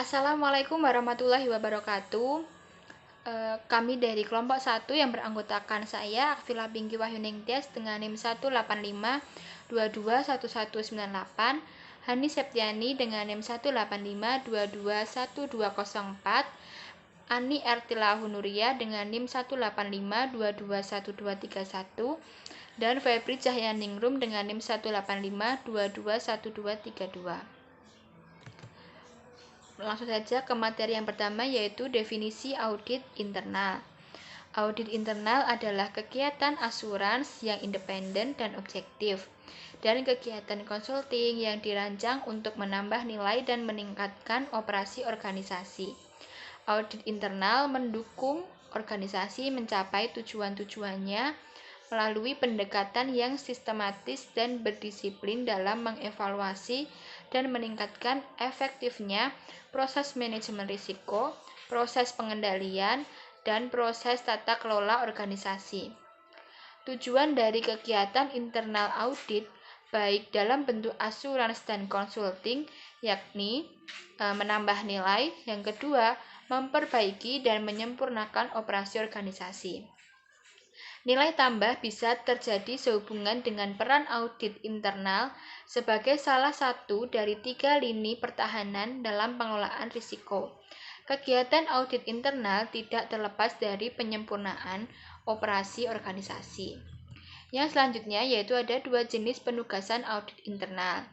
Assalamualaikum warahmatullahi wabarakatuh. Kami dari kelompok 1 yang beranggotakan saya, Akvila Bingki Wahyuningtyas dengan NIM 185221198, Hani Septiani dengan NIM 185221204, Ani Ertila Hunuria dengan NIM 185221231, dan Febri Cahyaningrum dengan NIM 185221232. Langsung saja ke materi yang pertama, yaitu definisi audit internal. Audit internal adalah kegiatan asurans yang independen dan objektif, dan kegiatan konsulting yang dirancang untuk menambah nilai dan meningkatkan operasi organisasi. Audit internal mendukung organisasi mencapai tujuan-tujuannya melalui pendekatan yang sistematis dan berdisiplin dalam mengevaluasi dan meningkatkan efektifnya proses manajemen risiko, proses pengendalian, dan proses tata kelola organisasi. Tujuan dari kegiatan internal audit baik dalam bentuk asurans dan konsulting yakni menambah nilai, yang kedua memperbaiki dan menyempurnakan operasi organisasi. Nilai tambah bisa terjadi sehubungan dengan peran audit internal sebagai salah satu dari 3 lini pertahanan dalam pengelolaan risiko. Kegiatan audit internal tidak terlepas dari penyempurnaan operasi organisasi. Yang selanjutnya yaitu ada 2 jenis penugasan audit internal.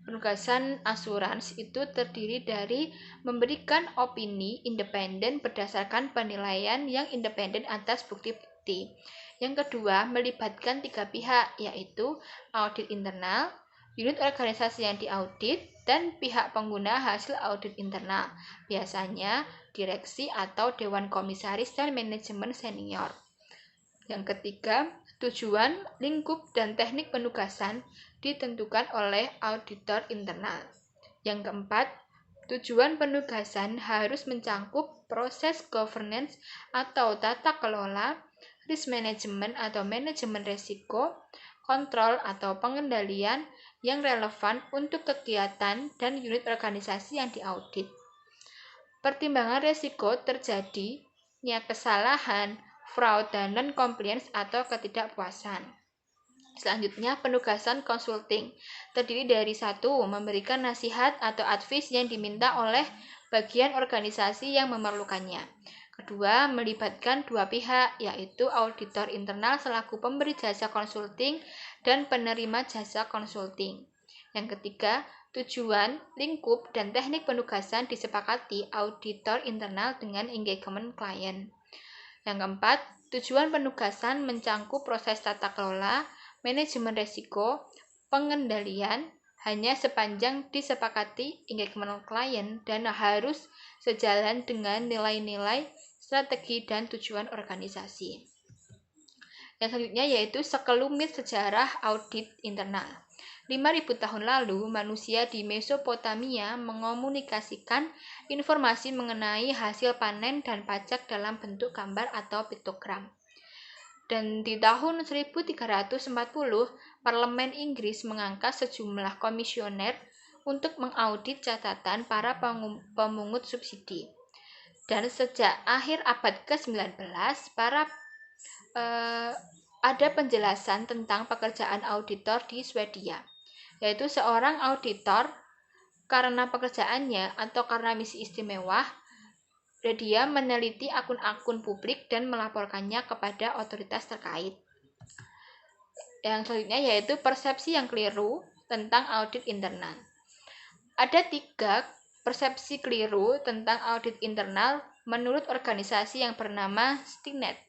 Penugasan asurans itu terdiri dari memberikan opini independen berdasarkan penilaian yang independen atas bukti-bukti. Yang kedua, melibatkan 3 pihak, yaitu audit internal, unit organisasi yang diaudit, dan pihak pengguna hasil audit internal, biasanya direksi atau dewan komisaris dan manajemen senior. Yang ketiga, tujuan, lingkup, dan teknik penugasan ditentukan oleh auditor internal. Yang keempat, tujuan penugasan harus mencangkup proses governance atau tata kelola, risk management atau manajemen risiko, kontrol atau pengendalian yang relevan untuk kegiatan dan unit organisasi yang diaudit. Pertimbangan risiko terjadinya kesalahan, fraud, dan non-compliance atau ketidakpuasan. Selanjutnya, penugasan konsulting terdiri dari 1. Memberikan nasihat atau advice yang diminta oleh bagian organisasi yang memerlukannya. Kedua, melibatkan 2 pihak, yaitu auditor internal selaku pemberi jasa konsulting dan penerima jasa konsulting. Yang ketiga, tujuan, lingkup, dan teknik penugasan disepakati auditor internal dengan engagement klien. Yang keempat, tujuan penugasan mencangkup proses tata kelola, manajemen risiko, pengendalian, hanya sepanjang disepakati engagement klien dan harus sejalan dengan nilai-nilai, strategi, dan tujuan organisasi. Yang selanjutnya yaitu sekelumit sejarah audit internal. 5.000 tahun lalu, manusia di Mesopotamia mengomunikasikan informasi mengenai hasil panen dan pajak dalam bentuk gambar atau piktogram. Dan di tahun 1340, Parlemen Inggris mengangkat sejumlah komisioner untuk mengaudit catatan para pemungut subsidi. Dan sejak akhir abad ke-19, ada penjelasan tentang pekerjaan auditor di Swedia, yaitu seorang auditor karena pekerjaannya atau karena misi istimewa, dia meneliti akun-akun publik dan melaporkannya kepada otoritas terkait. Yang selanjutnya yaitu persepsi yang keliru tentang audit internal. Ada 3 persepsi keliru tentang audit internal menurut organisasi yang bernama Stinet.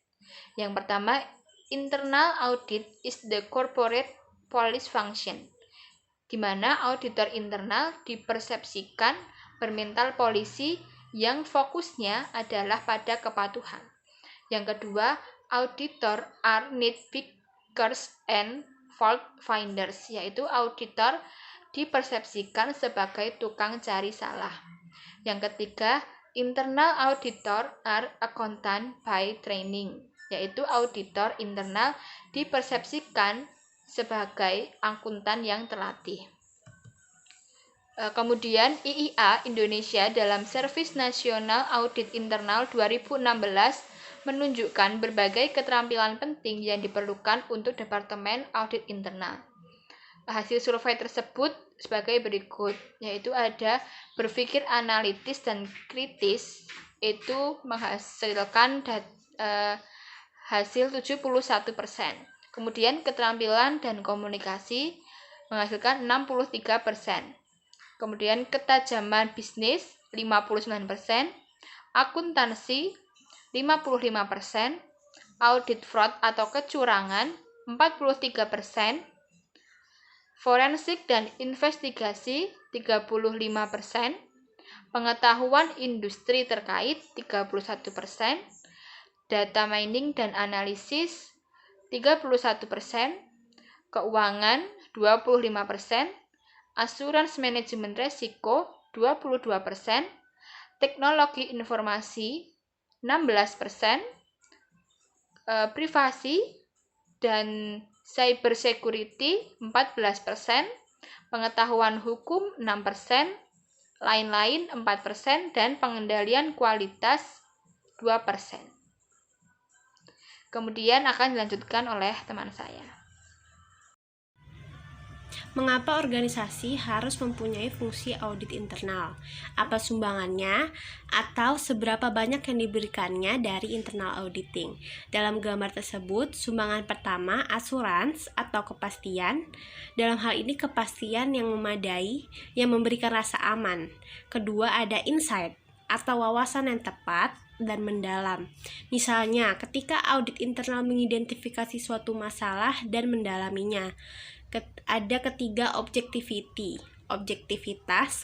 Yang pertama, internal audit is the corporate police function, di mana auditor internal dipersepsikan bermental polisi yang fokusnya adalah pada kepatuhan. Yang kedua, auditor are nitpickers and fault finders, yaitu auditor dipersepsikan sebagai tukang cari salah. Yang ketiga, internal auditor are accountant by training, yaitu auditor internal dipersepsikan sebagai akuntan yang terlatih. Kemudian IIA Indonesia dalam Servis Nasional Audit Internal 2016 menunjukkan berbagai keterampilan penting yang diperlukan untuk Departemen Audit Internal. Hasil survei tersebut sebagai berikut, yaitu ada berpikir analitis dan kritis, itu menghasilkan hasil 71%. Kemudian keterampilan dan komunikasi menghasilkan 63%. Kemudian ketajaman bisnis 59%, akuntansi 55%, audit fraud atau kecurangan 43%, forensik dan investigasi 35%, pengetahuan industri terkait 31%, data mining dan analisis 31%, keuangan 25%, asuransi manajemen resiko 22%, teknologi informasi 16%, privasi dan cyber security 14%, pengetahuan hukum 6%, lain-lain 4%, dan pengendalian kualitas 2%. Kemudian akan dilanjutkan oleh teman saya. Mengapa organisasi harus mempunyai fungsi audit internal? Apa sumbangannya? Atau seberapa banyak yang diberikannya dari internal auditing? Dalam gambar tersebut, sumbangan pertama asuransi atau kepastian. Dalam hal ini kepastian yang memadai, yang memberikan rasa aman. Kedua ada insight atau wawasan yang tepat dan mendalam. Misalnya, ketika audit internal mengidentifikasi suatu masalah dan mendalaminya. Ada ketiga objektivitas,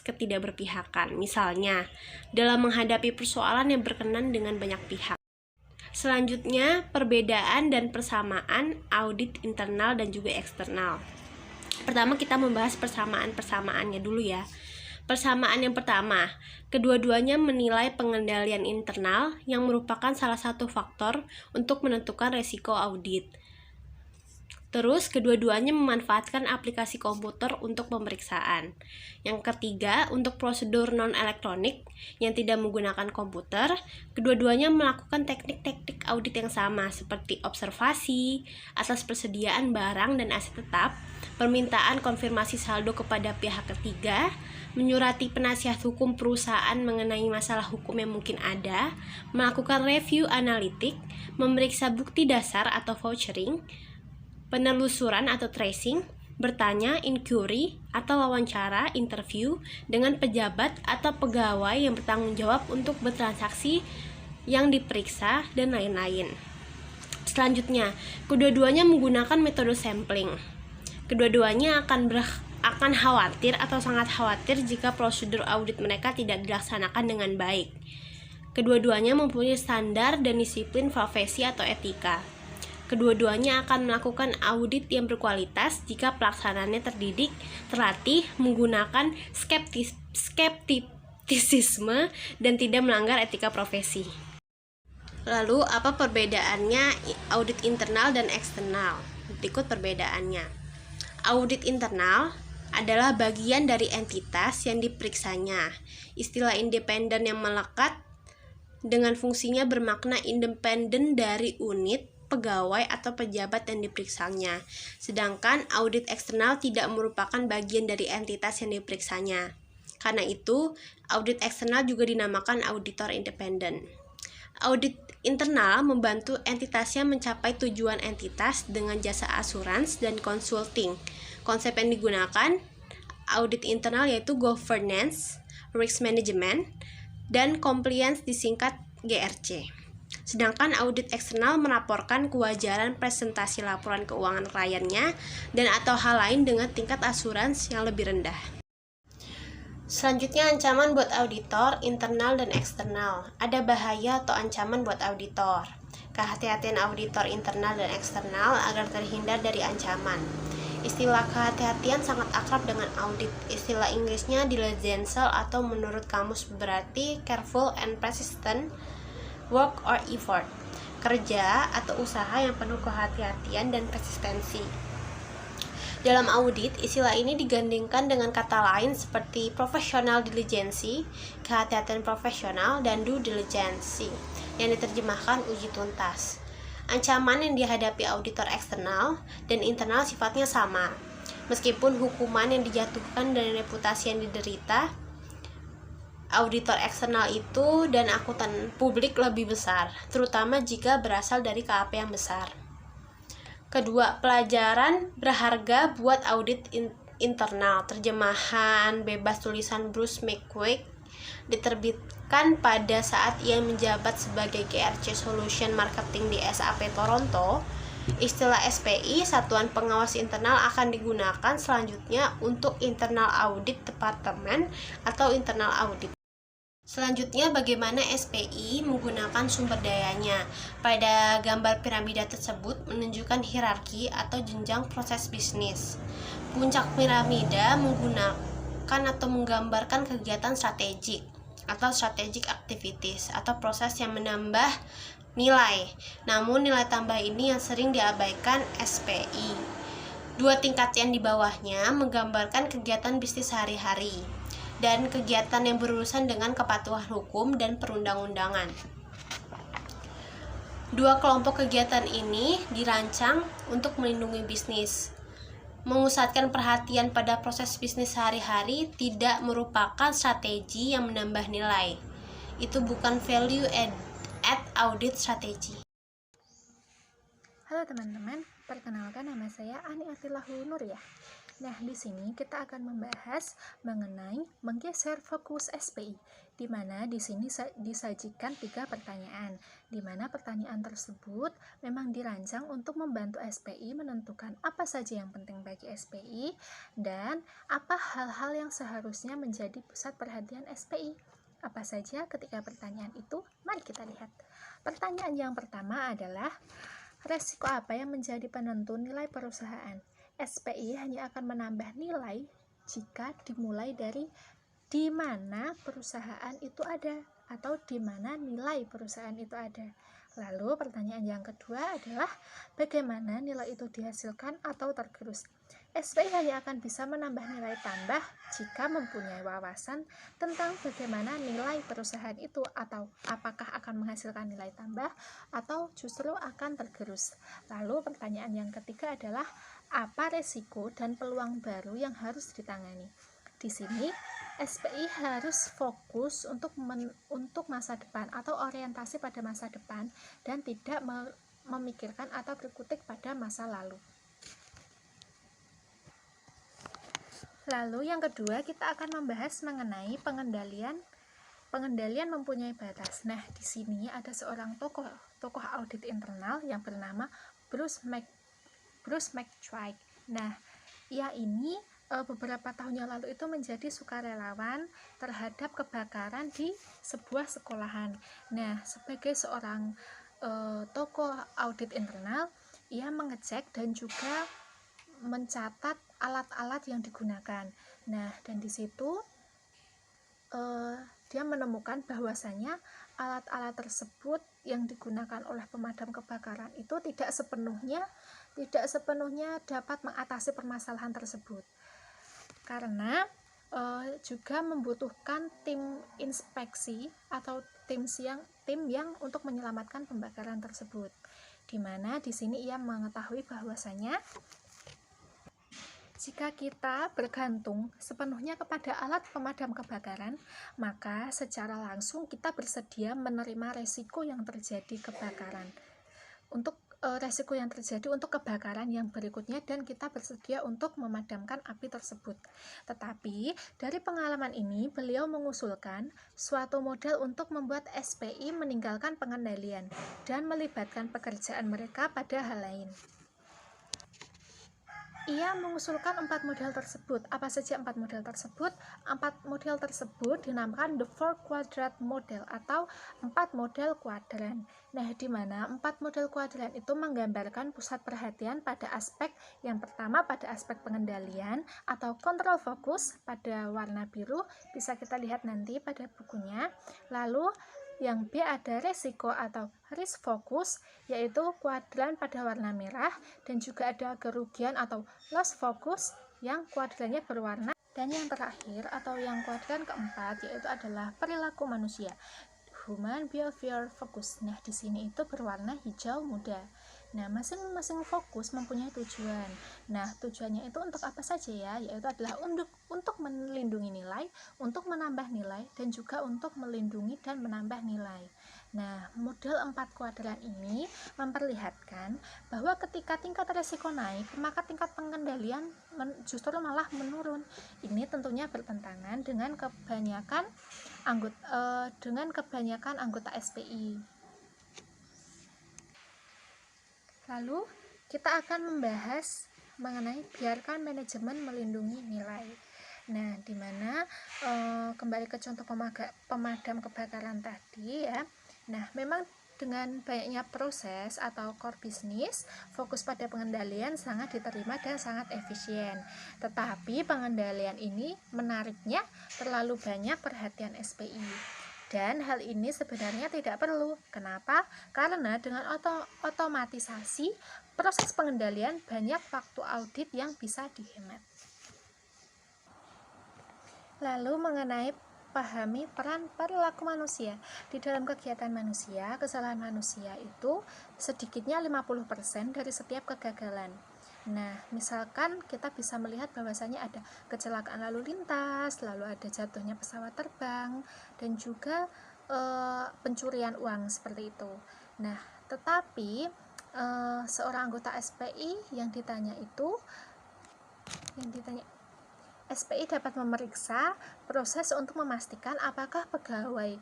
ketidakberpihakan. Misalnya, dalam menghadapi persoalan yang berkenan dengan banyak pihak. Selanjutnya, perbedaan dan persamaan audit internal dan juga eksternal. Pertama kita membahas persamaannya dulu ya. Persamaan yang pertama, kedua-duanya menilai pengendalian internal yang merupakan salah satu faktor untuk menentukan resiko audit. Terus, kedua-duanya memanfaatkan aplikasi komputer untuk pemeriksaan. Yang ketiga, untuk prosedur non-elektronik yang tidak menggunakan komputer, kedua-duanya melakukan teknik-teknik audit yang sama, seperti observasi, atas persediaan barang dan aset tetap, permintaan konfirmasi saldo kepada pihak ketiga, menyurati penasihat hukum perusahaan mengenai masalah hukum yang mungkin ada, melakukan review analitik, memeriksa bukti dasar atau vouchering, penelusuran atau tracing, bertanya, inquiry, atau wawancara, interview, dengan pejabat atau pegawai yang bertanggung jawab untuk bertransaksi yang diperiksa, dan lain-lain. Selanjutnya, kedua-duanya menggunakan metode sampling. Kedua-duanya akan khawatir atau sangat khawatir jika prosedur audit mereka tidak dilaksanakan dengan baik. Kedua-duanya mempunyai standar dan disiplin profesi atau etika. Kedua-duanya akan melakukan audit yang berkualitas jika pelaksanaannya terdidik, terlatih, menggunakan skeptisisme, dan tidak melanggar etika profesi. Lalu, apa perbedaannya audit internal dan eksternal? Berikut perbedaannya. Audit internal adalah bagian dari entitas yang diperiksanya. Istilah independen yang melekat dengan fungsinya bermakna independen dari unit, pegawai atau pejabat yang diperiksanya. Sedangkan audit eksternal tidak merupakan bagian dari entitas yang diperiksanya. Karena itu, audit eksternal juga dinamakan auditor independen. Audit internal membantu entitasnya mencapai tujuan entitas dengan jasa asuransi dan consulting. Konsep yang digunakan audit internal yaitu governance, risk management, dan compliance disingkat GRC. Sedangkan audit eksternal melaporkan kewajaran presentasi laporan keuangan kliennya dan atau hal lain dengan tingkat asuransi yang lebih rendah. Selanjutnya, ancaman buat auditor internal dan eksternal. Ada bahaya atau ancaman buat auditor. Kehati-hatian auditor internal dan eksternal agar terhindar dari ancaman. Istilah kehati-hatian sangat akrab dengan audit. Istilah Inggrisnya diligential atau menurut kamus berarti careful and persistent work or effort, kerja atau usaha yang penuh kehati-hatian dan persistensi. Dalam audit, istilah ini digandingkan dengan kata lain seperti professional diligency, kehati-hatian profesional, dan due diligence, yang diterjemahkan uji tuntas. Ancaman yang dihadapi auditor eksternal dan internal sifatnya sama. Meskipun hukuman yang dijatuhkan dan reputasi yang diderita, auditor eksternal itu dan akuntan publik lebih besar, terutama jika berasal dari KAP yang besar. Kedua, pelajaran berharga buat audit internal. Terjemahan bebas tulisan Bruce McQuaid diterbitkan pada saat ia menjabat sebagai GRC Solution Marketing di SAP Toronto. Istilah SPI, Satuan Pengawas Internal, akan digunakan selanjutnya untuk Internal Audit Department atau Internal Audit. Selanjutnya, bagaimana SPI menggunakan sumber dayanya. Pada gambar piramida tersebut menunjukkan hierarki atau jenjang proses bisnis. Puncak piramida menggunakan atau menggambarkan kegiatan strategik atau strategic activities atau proses yang menambah nilai. Namun nilai tambah ini yang sering diabaikan SPI. Dua tingkat yang di bawahnya menggambarkan kegiatan bisnis sehari-hari dan kegiatan yang berurusan dengan kepatuhan hukum dan perundang-undangan. Dua kelompok kegiatan ini dirancang untuk melindungi bisnis. Mengusatkan perhatian pada proses bisnis sehari-hari tidak merupakan strategi yang menambah nilai. Itu bukan value add audit strategy. Halo teman-teman, perkenalkan nama saya Ani Atilahul Nur ya. Nah, di sini kita akan membahas mengenai menggeser fokus SPI, di mana di sini disajikan 3 pertanyaan, di mana pertanyaan tersebut memang dirancang untuk membantu SPI menentukan apa saja yang penting bagi SPI dan apa hal-hal yang seharusnya menjadi pusat perhatian SPI. Apa saja ketika pertanyaan itu? Mari kita lihat. Pertanyaan yang pertama adalah, resiko apa yang menjadi penentu nilai perusahaan? SPI hanya akan menambah nilai jika dimulai dari di mana perusahaan itu ada atau di mana nilai perusahaan itu ada. Lalu pertanyaan yang kedua adalah bagaimana nilai itu dihasilkan atau tergerus. SPI hanya akan bisa menambah nilai tambah jika mempunyai wawasan tentang bagaimana nilai perusahaan itu, atau apakah akan menghasilkan nilai tambah atau justru akan tergerus. Lalu pertanyaan yang ketiga adalah apa resiko dan peluang baru yang harus ditangani. Di sini SPI harus fokus untuk masa depan atau orientasi pada masa depan dan tidak memikirkan atau berkutik pada masa lalu. Lalu yang kedua, kita akan membahas mengenai pengendalian mempunyai batas. Nah, di sini ada seorang tokoh audit internal yang bernama Bruce McQuaid. Nah, ia ini beberapa tahun yang lalu itu menjadi sukarelawan terhadap kebakaran di sebuah sekolahan. Nah, sebagai seorang tokoh audit internal, ia mengecek dan juga mencatat alat-alat yang digunakan. Nah, dan di situ dia menemukan bahwasanya alat-alat tersebut yang digunakan oleh pemadam kebakaran itu tidak sepenuhnya dapat mengatasi permasalahan tersebut, karena juga membutuhkan tim inspeksi atau tim yang untuk menyelamatkan pembakaran tersebut, di mana di sini ia mengetahui bahwasanya jika kita bergantung sepenuhnya kepada alat pemadam kebakaran, maka secara langsung kita bersedia menerima resiko yang terjadi kebakaran. Resiko yang terjadi untuk kebakaran yang berikutnya, dan kita bersedia untuk memadamkan api tersebut. Tetapi dari pengalaman ini, beliau mengusulkan suatu model untuk membuat SPI meninggalkan pengendalian dan melibatkan pekerjaan mereka pada hal lain. Ia mengusulkan 4 model tersebut. Apa saja 4 model tersebut? 4 model tersebut dinamakan the 4 quadrant model atau 4 model kuadran. Nah, di mana 4 model kuadran itu menggambarkan pusat perhatian pada aspek yang pertama, pada aspek pengendalian atau control focus pada warna biru, bisa kita lihat nanti pada bukunya. Lalu Yang B ada resiko atau risk focus, yaitu kuadran pada warna merah, dan juga ada kerugian atau loss focus yang kuadrannya berwarna. Dan yang terakhir atau yang kuadran keempat yaitu adalah perilaku manusia, human behavior focus. Nah, di sini itu berwarna hijau muda. Nah, masing-masing fokus mempunyai tujuan. Nah, tujuannya itu untuk apa saja ya? Yaitu adalah untuk melindungi nilai, untuk menambah nilai, dan juga untuk melindungi dan menambah nilai. Nah, model 4 kuadran ini memperlihatkan bahwa ketika tingkat risiko naik, maka tingkat pengendalian justru malah menurun. Ini tentunya bertentangan dengan kebanyakan anggota SPI. Lalu kita akan membahas mengenai biarkan manajemen melindungi nilai. Nah, dimana kembali ke contoh pemadam kebakaran tadi ya. Nah, memang dengan banyaknya proses atau core business, fokus pada pengendalian sangat diterima dan sangat efisien. Tetapi pengendalian ini menariknya terlalu banyak perhatian SPI. Dan hal ini sebenarnya tidak perlu. Kenapa? Karena dengan otomatisasi proses pengendalian banyak waktu audit yang bisa dihemat. Lalu mengenai pahami peran perilaku manusia. Di dalam kegiatan manusia, kesalahan manusia itu sedikitnya 50% dari setiap kegagalan. Nah, misalkan kita bisa melihat bahwasanya ada kecelakaan lalu lintas, lalu ada jatuhnya pesawat terbang, dan juga pencurian uang seperti itu. Nah, tetapi seorang anggota SPI yang ditanya SPI dapat memeriksa proses untuk memastikan apakah pegawai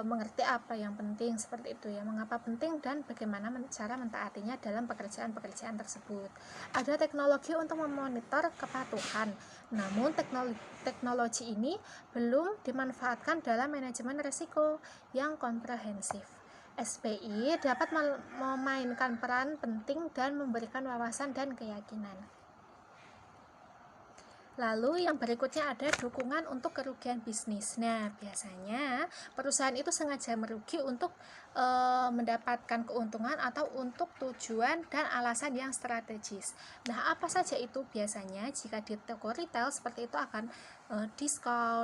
mengerti apa yang penting seperti itu ya, mengapa penting dan bagaimana cara mentaatinya dalam pekerjaan-pekerjaan tersebut. Ada teknologi untuk memonitor kepatuhan, namun teknologi ini belum dimanfaatkan dalam manajemen risiko yang komprehensif. SPI dapat memainkan peran penting dan memberikan wawasan dan keyakinan. Lalu yang berikutnya ada dukungan untuk kerugian bisnis. Nah, biasanya perusahaan itu sengaja merugi untuk mendapatkan keuntungan atau untuk tujuan dan alasan yang strategis. Nah, apa saja itu biasanya? Jika di toko retail seperti itu akan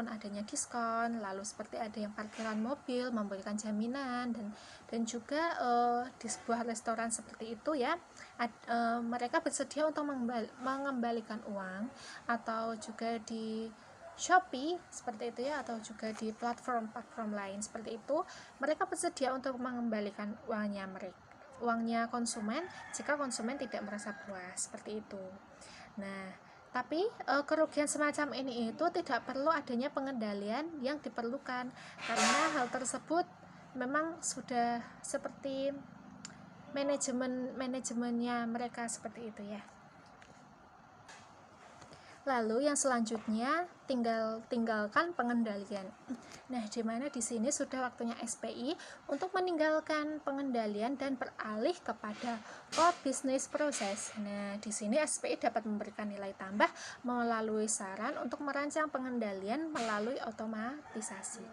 adanya diskon, lalu seperti ada yang parkiran mobil, memberikan jaminan, dan juga di sebuah restoran seperti itu ya, mereka bersedia untuk mengembalikan uang, atau juga di Shopee seperti itu ya, atau juga di platform lain seperti itu, mereka bersedia untuk mengembalikan uangnya konsumen jika konsumen tidak merasa puas seperti itu. Nah, tapi kerugian semacam ini itu tidak perlu adanya pengendalian yang diperlukan, karena hal tersebut memang sudah seperti manajemennya mereka seperti itu ya. Lalu yang selanjutnya tinggalkan pengendalian. Nah, di mana di sini sudah waktunya SPI untuk meninggalkan pengendalian dan beralih kepada core business process. Nah, di sini SPI dapat memberikan nilai tambah melalui saran untuk merancang pengendalian melalui otomatisasi.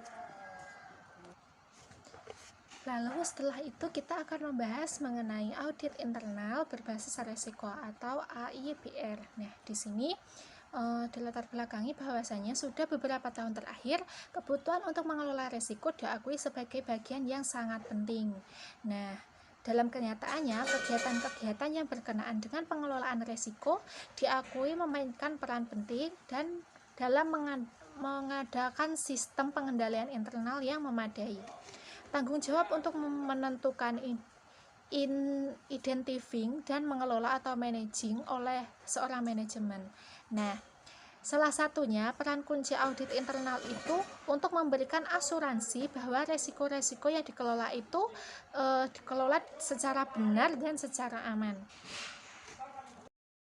Lalu setelah itu kita akan membahas mengenai audit internal berbasis risiko atau AIBR. Nah, di sini dilatar belakangi bahwasanya sudah beberapa tahun terakhir kebutuhan untuk mengelola risiko diakui sebagai bagian yang sangat penting. Nah, dalam kenyataannya kegiatan-kegiatan yang berkenaan dengan pengelolaan risiko diakui memainkan peran penting dan dalam mengadakan sistem pengendalian internal yang memadai. Tanggung jawab untuk menentukan identifying dan mengelola atau managing oleh seorang manajemen. Nah, salah satunya peran kunci audit internal itu untuk memberikan asuransi bahwa resiko-resiko yang dikelola itu dikelola secara benar dan secara aman.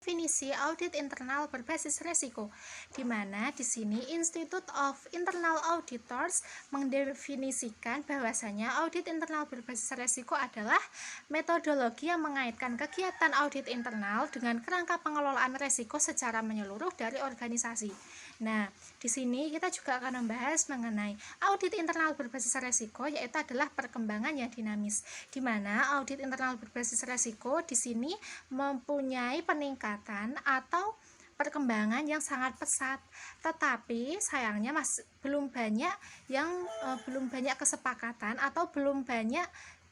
Definisi audit internal berbasis risiko, di mana di sini Institute of Internal Auditors mendefinisikan bahwasanya audit internal berbasis risiko adalah metodologi yang mengaitkan kegiatan audit internal dengan kerangka pengelolaan risiko secara menyeluruh dari organisasi. Nah, di sini kita juga akan membahas mengenai audit internal berbasis resiko, yaitu adalah perkembangan yang dinamis, di mana audit internal berbasis resiko di sini mempunyai peningkatan atau perkembangan yang sangat pesat, tetapi sayangnya belum banyak kesepakatan atau belum banyak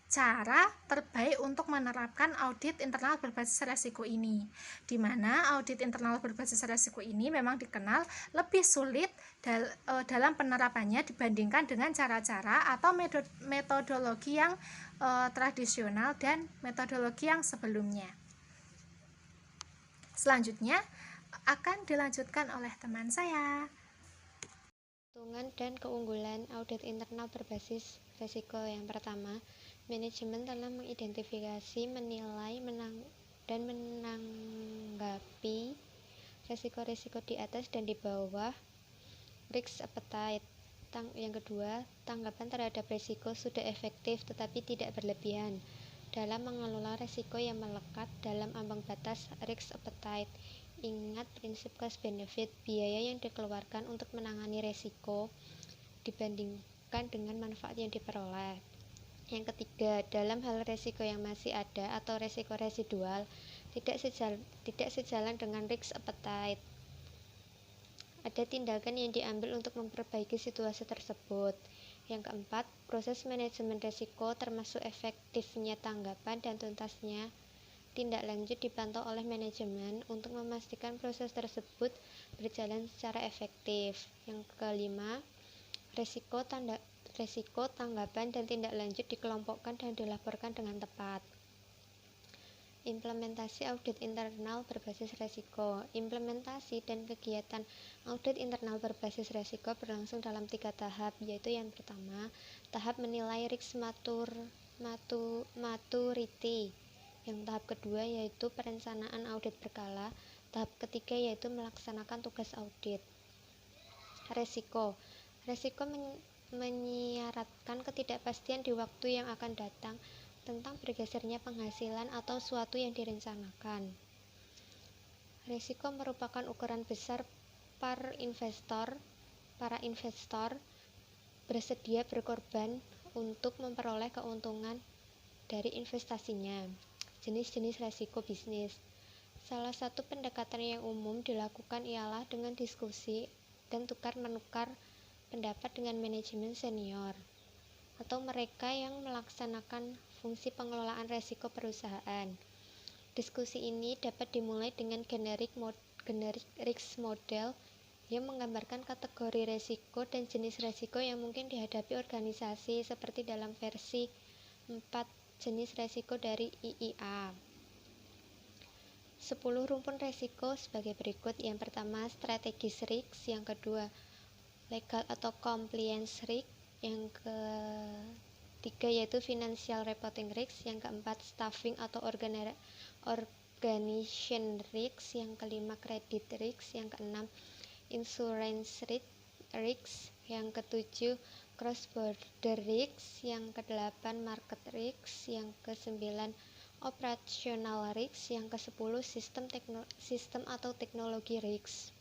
cara terbaik untuk menerapkan audit internal berbasis resiko ini, di mana audit internal berbasis resiko ini memang dikenal lebih sulit dalam penerapannya dibandingkan dengan cara-cara atau metodologi yang tradisional dan metodologi yang sebelumnya. Selanjutnya akan dilanjutkan oleh teman saya. Keuntungan dan keunggulan audit internal berbasis risiko. Yang pertama, manajemen telah mengidentifikasi, menilai, dan menanggapi risiko-risiko di atas dan di bawah risk appetite. Yang kedua, tanggapan terhadap risiko sudah efektif tetapi tidak berlebihan dalam mengelola risiko yang melekat dalam ambang batas risk appetite. Ingat prinsip cost benefit, biaya yang dikeluarkan untuk menangani risiko dibandingkan dengan manfaat yang diperoleh. Yang ketiga, dalam hal risiko yang masih ada atau risiko residual tidak sejalan dengan risk appetite, ada tindakan yang diambil untuk memperbaiki situasi tersebut. Yang keempat, proses manajemen risiko termasuk efektifnya tanggapan dan tuntasnya tindak lanjut dipantau oleh manajemen untuk memastikan proses tersebut berjalan secara efektif. Yang kelima, risiko, tanggapan, dan tindak lanjut dikelompokkan dan dilaporkan dengan tepat. Implementasi audit internal berbasis risiko. Implementasi dan kegiatan audit internal berbasis risiko berlangsung dalam 3 tahap, yaitu yang pertama, tahap menilai risk maturity. Yang tahap kedua yaitu perencanaan audit berkala. Tahap ketiga yaitu melaksanakan tugas audit. Risiko menyiratkan ketidakpastian di waktu yang akan datang tentang bergesernya penghasilan atau suatu yang direncanakan. Risiko merupakan ukuran besar para investor bersedia berkorban untuk memperoleh keuntungan dari investasinya. Jenis-jenis risiko bisnis. Salah satu pendekatan yang umum dilakukan ialah dengan diskusi dan tukar-menukar pendapat dengan manajemen senior atau mereka yang melaksanakan fungsi pengelolaan risiko perusahaan. Diskusi ini dapat dimulai dengan generic risk model yang menggambarkan kategori risiko dan jenis risiko yang mungkin dihadapi organisasi, seperti dalam versi 4 jenis risiko dari IIA. 10 rumpun risiko sebagai berikut. Yang pertama, strategis risk. Yang kedua, legal atau compliance risk. Yang ketiga yaitu financial reporting risk. Yang keempat, staffing atau organization risk. Yang kelima, credit risk. Yang keenam, insurance risk. Yang ketujuh, cross-border risk. Yang kedelapan, market risk. Yang kesembilan, operational risk. Yang kesepuluh, sistem atau teknologi risk.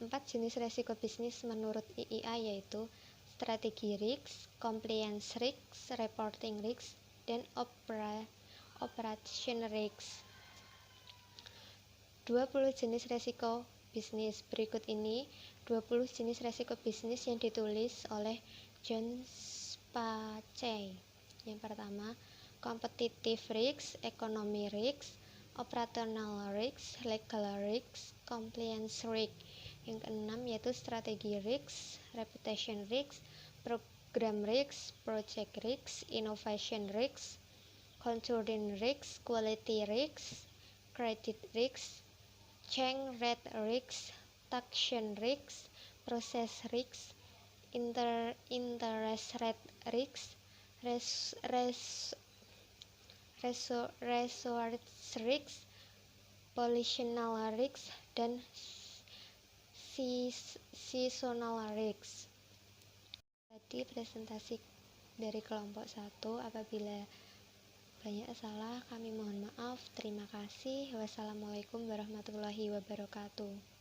4 jenis risiko bisnis menurut IIA yaitu strategi risk, compliance risk, reporting risk, dan operation risk. 20 jenis risiko bisnis. Berikut ini 20 jenis risiko bisnis yang ditulis oleh John Space. Yang pertama, competitive risk, economy risk, operational risk, legal risk, compliance risk. Yang keenam yaitu strategi risk, reputation risk, program risk, project risk, innovation risk, controlling risk, quality risk, credit risk, change rate risk, taxation risk, process risk, interest rate risk, resource risk, positional risk, dan seasonal risk. Tadi presentasi dari kelompok 1. Apabila banyak salah, kami mohon maaf. Terima kasih. Wassalamualaikum warahmatullahi wabarakatuh.